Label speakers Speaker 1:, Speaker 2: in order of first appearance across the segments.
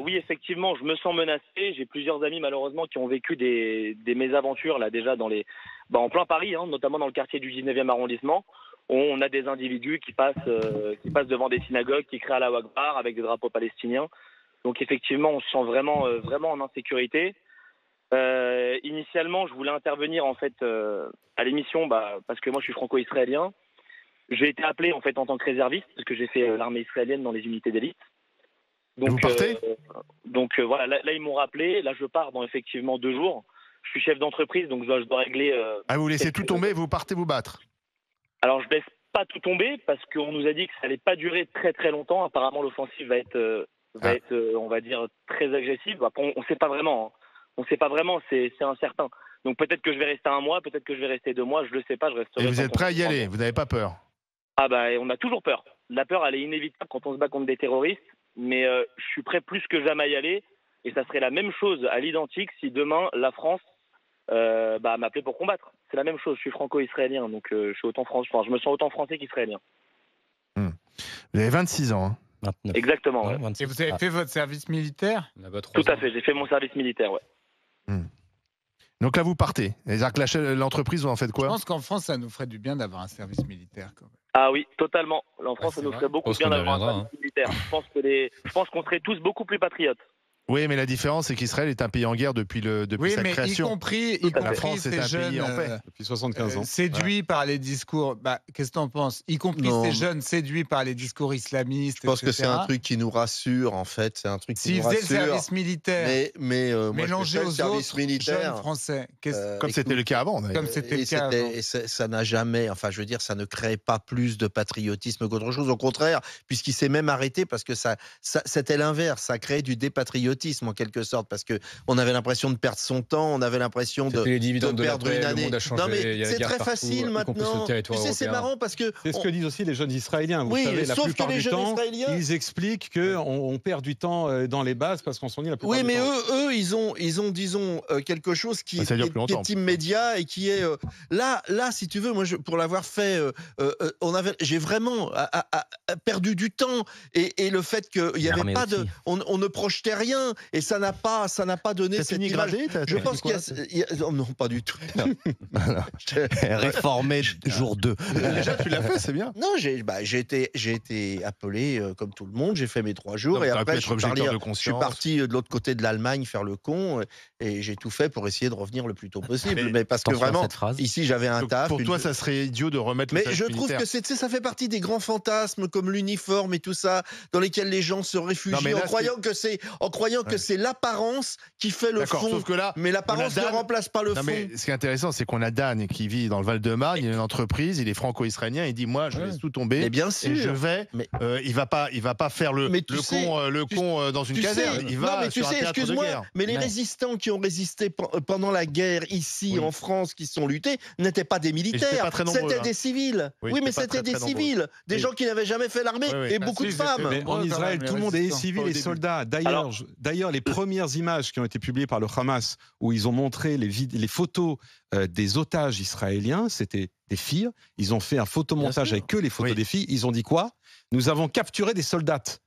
Speaker 1: Oui, effectivement, je me sens menacé. J'ai plusieurs amis malheureusement qui ont vécu des mésaventures là déjà en plein Paris, hein, notamment dans le quartier du 19e arrondissement. Où on a des individus qui passent devant des synagogues, qui crient Allahu Akbar avec des drapeaux palestiniens. Donc effectivement, on se sent vraiment en insécurité. Initialement, je voulais intervenir en fait à l'émission parce que moi je suis franco-israélien. J'ai été appelé en fait en tant que réserviste parce que j'ai fait l'armée israélienne dans les unités d'élite.
Speaker 2: Donc, vous partez
Speaker 1: voilà, là ils m'ont rappelé. Là je pars dans effectivement 2 jours. Je suis chef d'entreprise, donc je dois régler.
Speaker 2: Vous laissez tout tomber, vous partez vous battre?
Speaker 1: Alors je laisse pas tout tomber parce qu'on nous a dit que ça allait pas durer très très longtemps. Apparemment l'offensive va être on va dire très agressive. Après, on sait pas vraiment. Hein. On sait pas vraiment, c'est incertain. Donc peut-être que je vais rester 1 mois, peut-être que je vais rester 2 mois, je le sais pas. Je resterai.
Speaker 2: Et vous êtes prêt à y aller? Vous n'avez pas peur?
Speaker 1: On a toujours peur. La peur, elle est inévitable quand on se bat contre des terroristes. Mais je suis prêt plus que jamais à y aller. Et ça serait la même chose à l'identique si demain la France m'appelait pour combattre. C'est la même chose. Je suis franco-israélien, donc je suis je me sens autant français qu'israélien.
Speaker 2: Vous avez 26 ans. Hein.
Speaker 3: 29.
Speaker 1: Exactement. Ouais.
Speaker 3: 26.
Speaker 4: Et vous avez fait votre service militaire?
Speaker 1: Tout à fait. J'ai fait mon service militaire. Ouais.
Speaker 2: Donc là, vous partez. C'est-à-dire que l'entreprise, vous en faites quoi?
Speaker 4: Je pense qu'en France, ça nous ferait du bien d'avoir un service militaire quand même.
Speaker 1: Ah oui, totalement. En France, ça nous ferait beaucoup bien d'avoir un service militaire. Je pense qu'on serait tous beaucoup plus patriotes.
Speaker 2: Oui, mais la différence, c'est qu'Israël est un pays en guerre depuis sa création.
Speaker 4: Y compris
Speaker 2: la France est un
Speaker 4: jeunes,
Speaker 2: pays en paix.
Speaker 5: Depuis 75 ans.
Speaker 4: Séduits par les discours. Qu'est-ce que tu en penses? Y compris ces jeunes séduits par les discours islamistes.
Speaker 6: Je pense que c'est un truc qui nous rassure, en fait. C'est un truc qui nous rassure.
Speaker 4: S'ils faisaient le service militaire, mélangé aux autres jeunes français.
Speaker 2: Comme c'était le cas avant.
Speaker 4: Comme c'était le cas avant.
Speaker 6: Et ça n'a jamais, enfin, je veux dire, ça ne crée pas plus de patriotisme qu'autre chose. Au contraire, puisqu'il s'est même arrêté parce que c'était l'inverse. Ça crée du dépatriotisme en quelque sorte, parce que on avait l'impression de perdre son temps, on avait l'impression de perdre une année.
Speaker 5: Non mais
Speaker 6: c'est très facile maintenant. Tu sais, c'est marrant parce que
Speaker 5: c'est ce que disent aussi les jeunes Israéliens. Vous savez, la plupart du temps, ils expliquent qu'on perd du temps dans les bases parce qu'on s'en dit la plupart du temps.
Speaker 6: Oui, mais eux, ils ont, disons, quelque chose qui est immédiat et qui est là, si tu veux, moi, pour l'avoir fait, j'ai vraiment perdu du temps et le fait qu'il n'y avait pas de, on ne projetait rien. Et ça n'a pas donné cette image. Je pense qu'il y a... Non, pas du tout.
Speaker 3: Réformé jour 2.
Speaker 2: Déjà, tu l'as fait, c'est bien.
Speaker 6: Non, j'ai été appelé comme tout le monde. J'ai fait mes 3 jours.
Speaker 2: Donc,
Speaker 6: et après, je
Speaker 2: suis
Speaker 6: parti de l'autre côté de l'Allemagne faire le con. Et j'ai tout fait pour essayer de revenir le plus tôt possible. Mais parce que vraiment, ici, j'avais un taf.
Speaker 2: Pour toi, ça serait idiot de remettre le service
Speaker 6: militaire. Mais je trouve que ça fait partie des grands fantasmes comme l'uniforme et tout ça, dans lesquels les gens se réfugient en croyant que c'est l'apparence qui fait le fond.
Speaker 2: Sauf que là,
Speaker 6: mais l'apparence ne remplace pas le fond.
Speaker 2: Mais ce qui est intéressant, c'est qu'on a Dan qui vit dans le Val-de-Marne, il a une entreprise, il est franco-israélien, il dit moi je laisse tout tomber.
Speaker 6: Mais bien sûr.
Speaker 2: Et je vais. Il va pas faire le con dans une caserne. Il va sur un théâtre de guerre.
Speaker 6: Mais les résistants qui ont résisté pendant la guerre ici en France, qui sont luttés, n'étaient pas des militaires. C'était des civils. Oui, mais c'était des civils, des gens qui n'avaient jamais fait l'armée et beaucoup de femmes.
Speaker 5: En Israël, tout le monde est civil et soldat. D'ailleurs, les premières images qui ont été publiées par le Hamas, où ils ont montré les photos des otages israéliens, c'était des filles. Ils ont fait un photomontage avec que les photos des filles. Ils ont dit quoi? Nous avons capturé des soldates.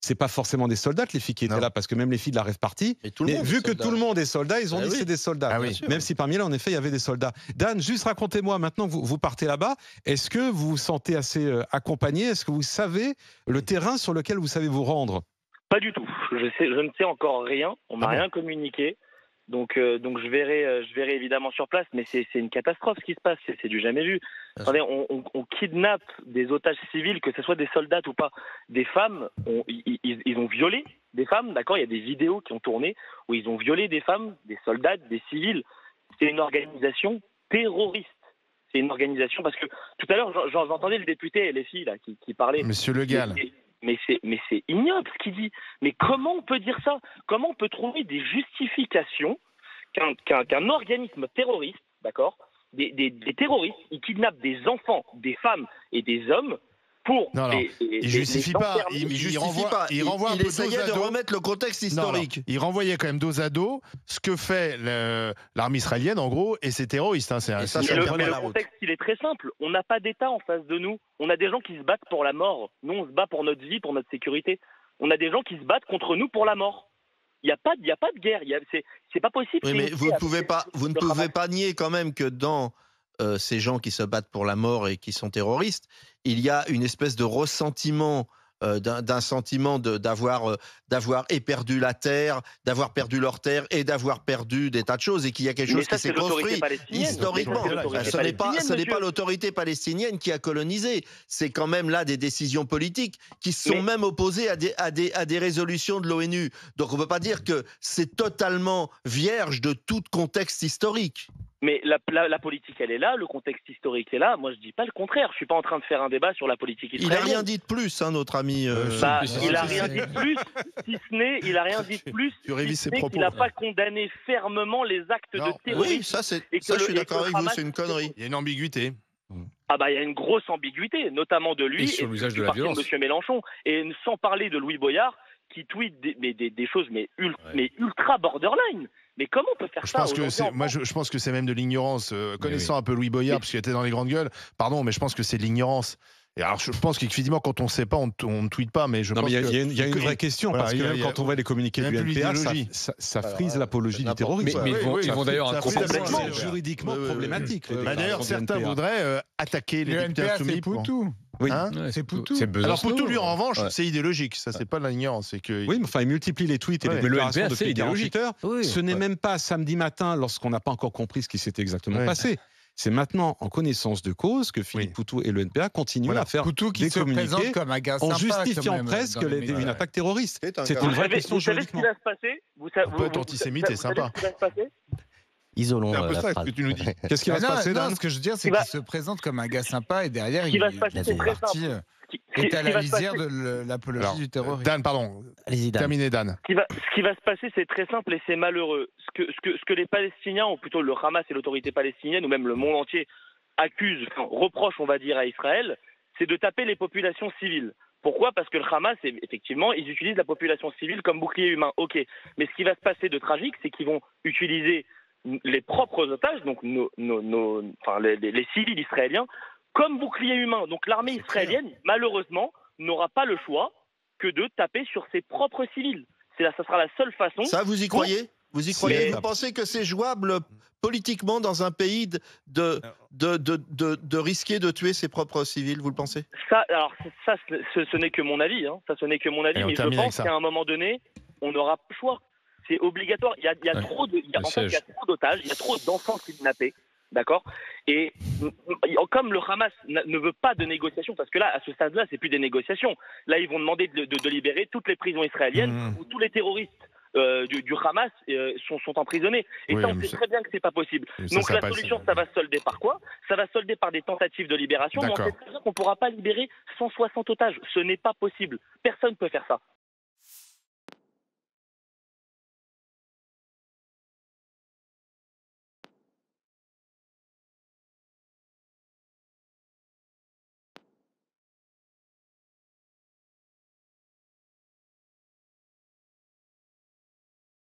Speaker 5: C'est pas forcément des soldats, les filles qui étaient là, parce que même les filles de la rêve partie. Mais vu que tout le monde est soldat, ils ont dit c'est des soldats. Même si parmi eux, en effet, il y avait des soldats. Dan, juste racontez-moi, maintenant que vous partez là-bas, est-ce que vous vous sentez assez accompagné? Est-ce que vous savez le terrain sur lequel vous savez vous rendre?
Speaker 1: Pas du tout. Je ne sais encore rien. On m'a rien communiqué. Donc je verrai évidemment sur place. Mais c'est une catastrophe ce qui se passe. C'est du jamais vu. Attendez, on kidnappe des otages civils, que ce soit des soldats ou pas, des femmes. Ils ont violé des femmes. D'accord, il y a des vidéos qui ont tourné où ils ont violé des femmes, des soldats, des civils. C'est une organisation terroriste. C'est une organisation parce que tout à l'heure j'entendais le député LFI là qui parlait.
Speaker 2: Monsieur Le Gall.
Speaker 1: Mais c'est ignoble ce qu'il dit. Mais comment on peut dire ça? Comment on peut trouver des justifications qu'un organisme terroriste, d'accord, des terroristes, ils kidnappent des enfants, des femmes et des hommes pour...
Speaker 2: il justifie pas. Il renvoie un peu
Speaker 6: essayait de remettre le contexte historique.
Speaker 2: Il renvoyait quand même dos à dos ce que fait l'armée israélienne, en gros, et ses terroristes. Hein,
Speaker 1: le contexte, il est très simple. On n'a pas d'État en face de nous. On a des gens qui se battent pour la mort. Nous, on se bat pour notre vie, pour notre sécurité. On a des gens qui se battent contre nous pour la mort. Il n'y a pas de guerre. C'est pas possible.
Speaker 6: Oui, mais vous ne pouvez pas nier quand même que dans ces gens qui se battent pour la mort et qui sont terroristes, il y a une espèce de ressentiment, d'un sentiment d'avoir éperdu la terre, d'avoir perdu leur terre et d'avoir perdu des tas de choses, et qu'il y a quelque chose qui s'est construit historiquement. Ce n'est pas l'autorité palestinienne qui a colonisé, c'est quand même là des décisions politiques qui sont même opposées à des résolutions de l'ONU. Donc on ne peut pas dire que c'est totalement vierge de tout contexte historique.
Speaker 1: Mais la politique, elle est là, le contexte historique est là. Moi, je dis pas le contraire. Je suis pas en train de faire un débat sur la politique israélienne.
Speaker 6: Il a rien dit de plus, hein, notre ami.
Speaker 1: Il a rien dit de plus, si ce n'est, il a rien dit de plus, qu'il n'a pas condamné fermement les actes de terrorisme.
Speaker 6: Oui, ça, je suis d'accord avec vous, c'est une connerie.
Speaker 2: Il y a une ambiguïté.
Speaker 1: Ah bah il y a une grosse ambiguïté, notamment de lui et
Speaker 3: sur l'usage de la violence.
Speaker 1: De M. Mélenchon, et sans parler de Louis Boyard qui tweet des choses ultra borderline. Mais comment on peut faire ça?
Speaker 2: Je pense que c'est même de l'ignorance. Connaissant un peu Louis Boyard, parce qu'il était dans les grandes gueules, pardon, mais je pense que c'est de l'ignorance. Et alors, je pense qu'effectivement, quand on ne sait pas, on ne tweete pas. Mais il
Speaker 5: y a une vraie question, parce que quand on voit les communiqués du NPA, ça frise l'apologie du terrorisme.
Speaker 3: Mais ils vont d'ailleurs un
Speaker 5: c'est juridiquement problématique.
Speaker 2: D'ailleurs, certains voudraient attaquer les députés insoumis.
Speaker 4: Oui,
Speaker 2: c'est Poutou. Alors Poutou, lui, en revanche, c'est idéologique. Ça, c'est pas de l'ignorance.
Speaker 5: Oui, mais enfin, il multiplie les tweets et les déclarations depuis 48 heures. Ce n'est même pas samedi matin, lorsqu'on n'a pas encore compris ce qui s'était exactement passé. C'est maintenant, en connaissance de cause, que Philippe Poutou et le NPA continuent à faire
Speaker 4: Poutou qui se présente comme un gars sympa,
Speaker 5: en justifiant presque une attaque terroriste. C'est une vraie question juridiquement.
Speaker 1: Vous savez ce qui va se passer?
Speaker 2: On peut être antisémite et sympa.
Speaker 7: Isolons
Speaker 2: c'est un peu
Speaker 7: la
Speaker 2: ça
Speaker 7: phrase.
Speaker 2: que tu nous dis.
Speaker 5: Qu'est-ce qui va se passer, Dan?
Speaker 4: Ce que je veux dire, c'est qu'il se présente comme un gars sympa et derrière, il est à la lisière de l'apologie du terrorisme.
Speaker 2: Dan, pardon.
Speaker 7: Allez-y, Dan.
Speaker 2: Terminez, Dan.
Speaker 1: Ce qui va se passer, c'est très simple et c'est malheureux. Ce que les Palestiniens, ou plutôt le Hamas et l'autorité palestinienne, ou même le monde entier, reprochent, on va dire, à Israël, c'est de taper les populations civiles. Pourquoi? Parce que le Hamas, effectivement, ils utilisent la population civile comme bouclier humain. Ok, mais ce qui va se passer de tragique, c'est qu'ils vont utiliser les propres otages, donc les civils israéliens, comme bouclier humain. Donc l'armée israélienne, malheureusement, n'aura pas le choix que de taper sur ses propres civils. Ça sera la seule façon.
Speaker 6: Ça, vous y croyez? Vous y croyez? Vous pensez que c'est jouable politiquement dans un pays de risquer de tuer ses propres civils? Vous le pensez?
Speaker 1: Ce n'est que mon avis. Hein. Ça, ce n'est que mon avis. Mais je pense qu'à un moment donné, on n'aura pas le choix. C'est obligatoire. Il y a trop d'otages, il y a trop d'enfants kidnappés. D'accord? Et comme le Hamas ne veut pas de négociations, parce que là, à ce stade-là, c'est plus des négociations. Là, ils vont demander de libérer toutes les prisons israéliennes où tous les terroristes du Hamas sont emprisonnés. Et ça, on sait très bien que c'est pas possible. Donc la solution, ça va se solder par quoi? Ça va se solder par des tentatives de libération, mais on sait très bien qu'on ne pourra pas libérer 160 otages. Ce n'est pas possible. Personne ne peut faire ça.